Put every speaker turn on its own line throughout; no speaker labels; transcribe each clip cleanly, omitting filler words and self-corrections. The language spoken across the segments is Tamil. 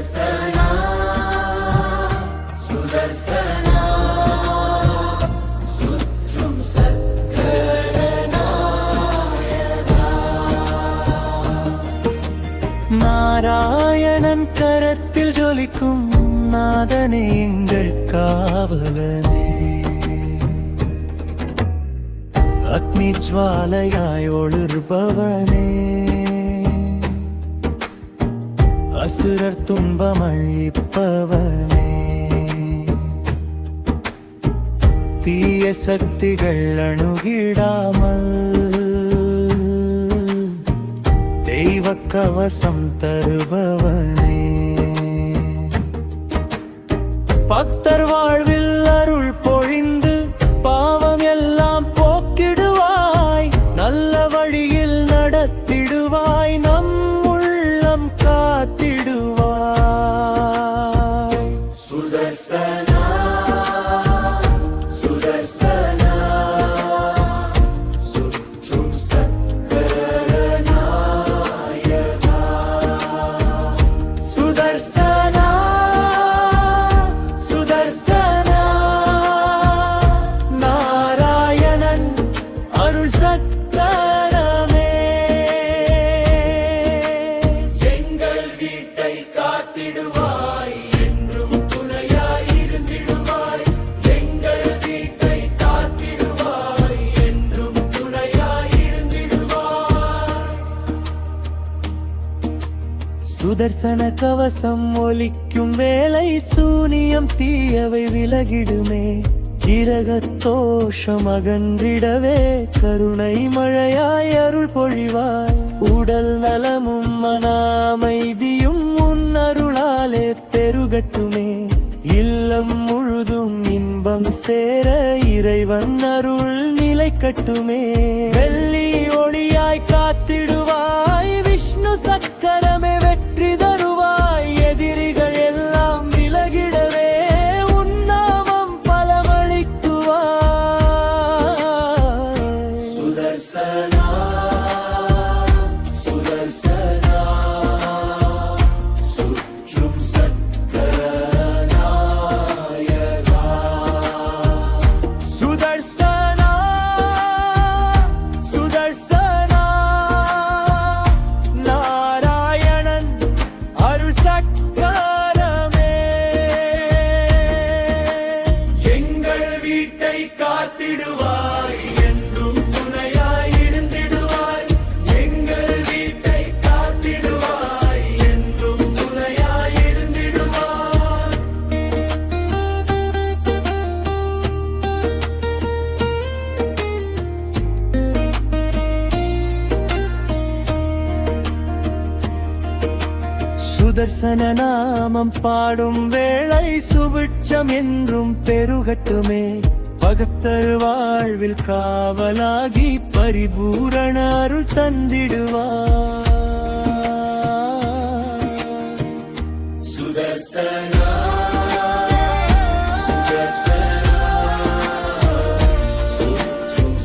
சுதர்சனா சுதர்சனா சுற்றும் சக்கரநாயகா
நாராயணன் கரத்தில் ஜொலிக்கும் நாதனே எங்கள் காவலனே அக்னி ஜ்வாலையாய் ஒளிர்பவனே அசுரர் துன்பமழிப்பவனே தீய சக்திகள் அணுகிடாமல் தெய்வ கவசம் தருபவனே பக்தர் வாழ்வில் அருள் பொழிந்து பாவம் எல்லாம் போக்கிடுவாய் நல்ல வழியில் நடத்திடுவாய் நம் உள்ளம் காத்திடுவாய்
சுதர்சனா சுதர்சனா சுற்றும் சக்கரநாயகா
சுதர்சனா சுதர்சனா நாராயணன் அருள் சக்கரமே
எங்கள் வீட்டை காத்திடுவாய் என்றும் துணையாய் இருந்திடுவாய் எங்கள் வீட்டை காத்திடுவாய் என்றும் துணையாய் இருந்திடுவாய்
சுதர்சன கவசம் ஒலிக்கும் வேளை சூனியம் தீயவை விலகிடுமே கிரகத்தோஷம் அகன்றிடவே கருணை மழையாய் அருள் பொழிவாய் உடல் நலமும் மன அமைதியும் உன் அருளாலே பெருகட்டுமே இல்லம் முழுதும் இன்பம் சேர இறைவன் அருள் நிலைக்கட்டுமே வெள்ளி ஒளியாய் காத்திடுவாய் விஷ்ணு சக்கரமே வெற்றி தருவாய் எதிரிகள் எல்லாம் விலகிடவே உன் நாமம் பலமளிக்குவாய்
சுதர்சனா சுதர்சனா சுற்றும் சக்கரநாயகா
சுதர்சனா சுதர்சனா நாராயணன் அருள் சக்கரமே
எங்கள் வீட்டை காத்திடுவாய் என்றும் துணையாய் இருந்திடுவாய் எங்கள் வீட்டை காத்திடுவாய் என்றும் துணையாய் இருந்திடுவாய்
சுதர்சன நாமம் பாடும் வேளை சுபிட்சம் என்றும் பெருகட்டுமே பகத்தர் வாழ்வில் காவலாகி பரிபூரண அருள் தந்திடுவார்
சுதர்சனா சுதர்சனா சுற்றும்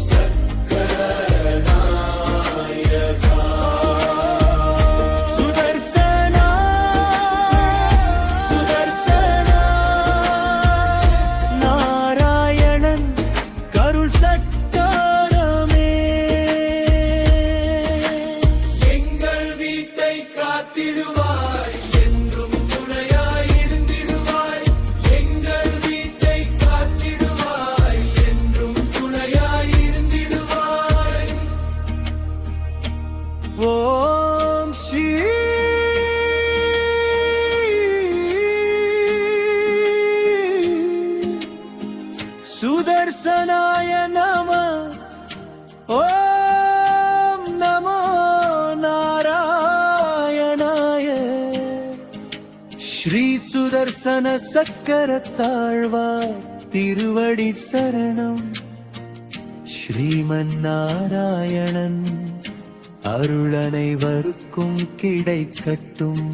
சக்கரநாயகா
சுதர்சனா சுதர்சனா நாராயணன் கருள் சக்கரமே
எங்கள் வீட்டை காத்திடுவாய் என்றும் துணையாய் இருந்திடுவாய் எங்கள் வீட்டை காத்திடுவாய் என்றும் துணையாய் இருந்திடுவாய்
ஓம் ஸ்ரீ சுதர்சனாய நம ஓம் நமோ நாராயணாய ஸ்ரீ சுதர்சன சக்கரத்தாழ்வார் திருவடி சரணம் ஸ்ரீமன் நாராயணன் அருள் அனைவருக்கும் கிடைக்கட்டும்.